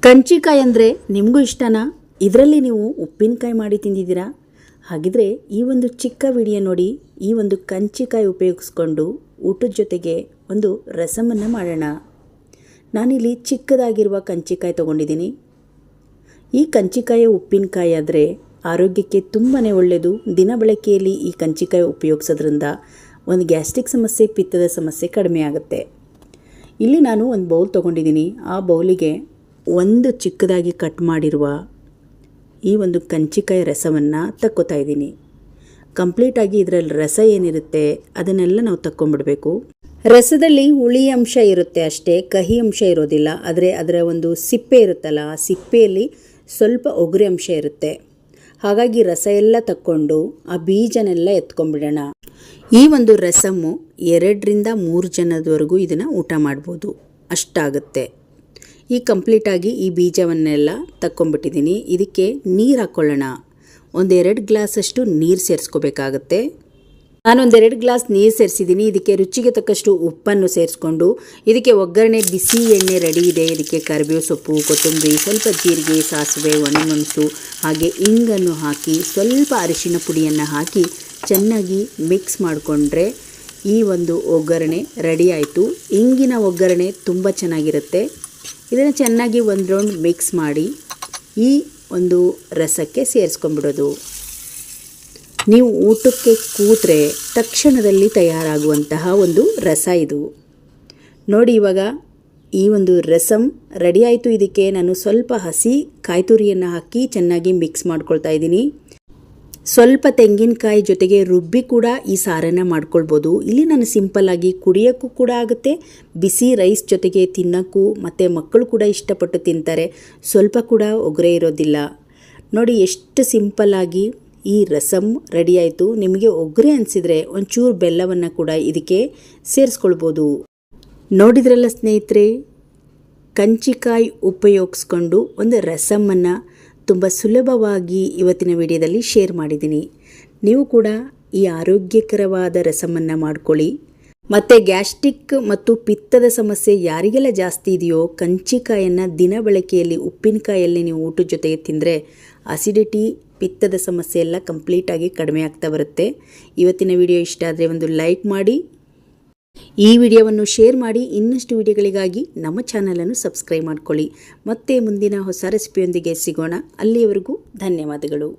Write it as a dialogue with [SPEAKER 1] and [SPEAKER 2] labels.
[SPEAKER 1] ಕಂಚಿಕಾಯಿ ಅಂದರೆ ನಿಮಗೂ ಇಷ್ಟನಾ? ಇದರಲ್ಲಿ ನೀವು ಉಪ್ಪಿನಕಾಯಿ ಮಾಡಿ ತಿಂದಿದ್ದೀರಾ? ಹಾಗಿದ್ರೆ ಈ ಒಂದು ಚಿಕ್ಕ ವಿಡಿಯೋ ನೋಡಿ. ಈ ಒಂದು ಕಂಚಿಕಾಯಿ ಉಪಯೋಗಿಸ್ಕೊಂಡು ಊಟದ ಜೊತೆಗೆ ಒಂದು ರಸಮನ್ನು ಮಾಡೋಣ. ನಾನಿಲ್ಲಿ ಚಿಕ್ಕದಾಗಿರುವ ಕಂಚಿಕಾಯಿ ತೊಗೊಂಡಿದ್ದೀನಿ. ಈ ಕಂಚಿಕಾಯಿ ಉಪ್ಪಿನಕಾಯಿ ಆದರೆ ಆರೋಗ್ಯಕ್ಕೆ ತುಂಬಾ ಒಳ್ಳೆಯದು. ದಿನ ಬಳಕೆಯಲ್ಲಿ ಈ ಕಂಚಿಕಾಯಿ ಉಪಯೋಗಿಸೋದ್ರಿಂದ ಒಂದು ಗ್ಯಾಸ್ಟ್ರಿಕ್ ಸಮಸ್ಯೆ, ಪಿತ್ತದ ಸಮಸ್ಯೆ ಕಡಿಮೆ ಆಗುತ್ತೆ. ಇಲ್ಲಿ ನಾನು ಒಂದು ಬೌಲ್ ತೊಗೊಂಡಿದ್ದೀನಿ. ಆ ಬೌಲಿಗೆ ಒಂದು ಚಿಕ್ಕದಾಗಿ ಕಟ್ ಮಾಡಿರುವ ಈ ಒಂದು ಕಂಚಿಕಾಯಿ ರಸವನ್ನು ತಕ್ಕೋತಾ ಇದ್ದೀನಿ. ಕಂಪ್ಲೀಟಾಗಿ ಇದರಲ್ಲಿ ರಸ ಏನಿರುತ್ತೆ ಅದನ್ನೆಲ್ಲ ನಾವು ತಕ್ಕೊಂಬಿಡಬೇಕು. ರಸದಲ್ಲಿ ಹುಳಿ ಅಂಶ ಇರುತ್ತೆ ಅಷ್ಟೇ, ಕಹಿ ಅಂಶ ಇರೋದಿಲ್ಲ. ಆದರೆ ಅದರ ಒಂದು ಸಿಪ್ಪೆ ಇರುತ್ತಲ್ಲ, ಆ ಸಿಪ್ಪೆಯಲ್ಲಿ ಸ್ವಲ್ಪ ಒಗರೆ ಅಂಶ ಇರುತ್ತೆ. ಹಾಗಾಗಿ ರಸ ಎಲ್ಲ ತಕ್ಕೊಂಡು ಆ ಬೀಜನೆಲ್ಲ ಎತ್ಕೊಂಡ್ಬಿಡೋಣ. ಈ ಒಂದು ರಸಮ್ಮು 2ರಿಂದ 3 ಜನದವರೆಗೂ ಇದನ್ನು ಊಟ ಮಾಡ್ಬೋದು, ಅಷ್ಟಾಗುತ್ತೆ. ಈ ಕಂಪ್ಲೀಟಾಗಿ ಈ ಬೀಜವನ್ನೆಲ್ಲ ತಕ್ಕೊಂಬಿಟ್ಟಿದ್ದೀನಿ. ಇದಕ್ಕೆ ನೀರು ಹಾಕ್ಕೊಳ್ಳೋಣ. 1-2 ಗ್ಲಾಸಷ್ಟು ನೀರು ಸೇರಿಸ್ಕೋಬೇಕಾಗತ್ತೆ. ನಾನೊಂದು 2 ಗ್ಲಾಸ್ ನೀರು ಸೇರಿಸಿದ್ದೀನಿ. ಇದಕ್ಕೆ ರುಚಿಗೆ ತಕ್ಕಷ್ಟು ಉಪ್ಪನ್ನು ಸೇರಿಸ್ಕೊಂಡು ಇದಕ್ಕೆ ಒಗ್ಗರಣೆ ಬಿಸಿ ಎಣ್ಣೆ ರೆಡಿ ಇದೆ. ಇದಕ್ಕೆ ಕರಿಬೇವು ಸೊಪ್ಪು, ಕೊತ್ತಂಬರಿ, ಸ್ವಲ್ಪ ಜೀರಿಗೆ, ಸಾಸಿವೆ, ಒಣಮೆಣಸು ಹಾಗೆ ಇಂಗನ್ನು ಹಾಕಿ ಸ್ವಲ್ಪ ಅರಿಶಿನ ಪುಡಿಯನ್ನು ಹಾಕಿ ಚೆನ್ನಾಗಿ ಮಿಕ್ಸ್ ಮಾಡಿಕೊಂಡ್ರೆ ಈ ಒಂದು ಒಗ್ಗರಣೆ ರೆಡಿ ಆಯಿತು. ಇಂಗಿನ ಒಗ್ಗರಣೆ ತುಂಬ ಚೆನ್ನಾಗಿರುತ್ತೆ. ಇದನ್ನು ಚೆನ್ನಾಗಿ ಒಂದು ರೌಂಡ್ ಮಿಕ್ಸ್ ಮಾಡಿ ಈ ಒಂದು ರಸಕ್ಕೆ ಸೇರಿಸ್ಕೊಂಡ್ಬಿಡೋದು. ನೀವು ಊಟಕ್ಕೆ ಕೂತ್ರೆ ತಕ್ಷಣದಲ್ಲಿ ತಯಾರಾಗುವಂತಹ ಒಂದು ರಸ ಇದು ನೋಡಿ. ಇವಾಗ ಈ ಒಂದು ರಸಮ್ ರೆಡಿ ಆಯಿತು. ಇದಕ್ಕೆ ನಾನು ಸ್ವಲ್ಪ ಹಸಿ ಕಾಯಿ ತುರಿಯನ್ನು ಹಾಕಿ ಚೆನ್ನಾಗಿ ಮಿಕ್ಸ್ ಮಾಡ್ಕೊಳ್ತಾ ಇದ್ದೀನಿ. ಸ್ವಲ್ಪ ತೆಂಗಿನಕಾಯಿ ಜೊತೆಗೆ ರುಬ್ಬಿ ಕೂಡ ಈ ಸಾರನ್ನು ಮಾಡ್ಕೊಳ್ಬೋದು. ಇಲ್ಲಿ ನಾನು ಸಿಂಪಲ್ಲಾಗಿ ಕುಡಿಯೋಕ್ಕೂ ಕೂಡ ಆಗುತ್ತೆ, ಬಿಸಿ ರೈಸ್ ಜೊತೆಗೆ ತಿನ್ನೋಕ್ಕೂ, ಮತ್ತು ಮಕ್ಕಳು ಕೂಡ ಇಷ್ಟಪಟ್ಟು ತಿಂತಾರೆ. ಸ್ವಲ್ಪ ಕೂಡ ಒಗರೆ ಇರೋದಿಲ್ಲ. ನೋಡಿ ಎಷ್ಟು ಸಿಂಪಲ್ಲಾಗಿ ಈ ರಸಮ್ ರೆಡಿ ಆಯಿತು. ನಿಮಗೆ ಒಗರೆ ಅನಿಸಿದರೆ ಒಂಚೂರು ಬೆಲ್ಲವನ್ನು ಕೂಡ ಇದಕ್ಕೆ ಸೇರಿಸ್ಕೊಳ್ಬೋದು. ನೋಡಿದ್ರಲ್ಲ ಸ್ನೇಹಿತರೆ, ಕಂಚಿಕಾಯಿ ಉಪಯೋಗಿಸ್ಕೊಂಡು ಒಂದು ರಸಮನ್ನು ತುಂಬ ಸುಲಭವಾಗಿ ಇವತ್ತಿನ ವಿಡಿಯೋದಲ್ಲಿ ಶೇರ್ ಮಾಡಿದ್ದೀನಿ. ನೀವು ಕೂಡ ಈ ಆರೋಗ್ಯಕರವಾದ ರಸಮನ್ನು ಮಾಡ್ಕೊಳ್ಳಿ. ಮತ್ತು ಗ್ಯಾಸ್ಟ್ರಿಕ್ ಮತ್ತು ಪಿತ್ತದ ಸಮಸ್ಯೆ ಯಾರಿಗೆಲ್ಲ ಜಾಸ್ತಿ ಇದೆಯೋ ಕಂಚಿಕಾಯನ್ನು ದಿನ ಬಳಕೆಯಲ್ಲಿ ಉಪ್ಪಿನಕಾಯಲ್ಲಿ ನೀವು ಊಟದ ಜೊತೆಗೆ ತಿಂದರೆ ಅಸಿಡಿಟಿ, ಪಿತ್ತದ ಸಮಸ್ಯೆ ಎಲ್ಲ ಕಂಪ್ಲೀಟಾಗಿ ಕಡಿಮೆ ಆಗ್ತಾ ಬರುತ್ತೆ. ಇವತ್ತಿನ ವಿಡಿಯೋ ಇಷ್ಟ ಆದರೆ ಒಂದು ಲೈಕ್ ಮಾಡಿ, ಈ ವಿಡಿಯೋವನ್ನು ಶೇರ್ ಮಾಡಿ. ಇನ್ನಷ್ಟು ವಿಡಿಯೋಗಳಿಗಾಗಿ ನಮ್ಮ ಚಾನಲನ್ನು ಸಬ್ಸ್ಕ್ರೈಬ್ ಮಾಡ್ಕೊಳ್ಳಿ. ಮತ್ತೆ ಮುಂದಿನ ಹೊಸ ರೆಸಿಪಿಯೊಂದಿಗೆ ಸಿಗೋಣ. ಅಲ್ಲಿಯವರೆಗೂ ಧನ್ಯವಾದಗಳು.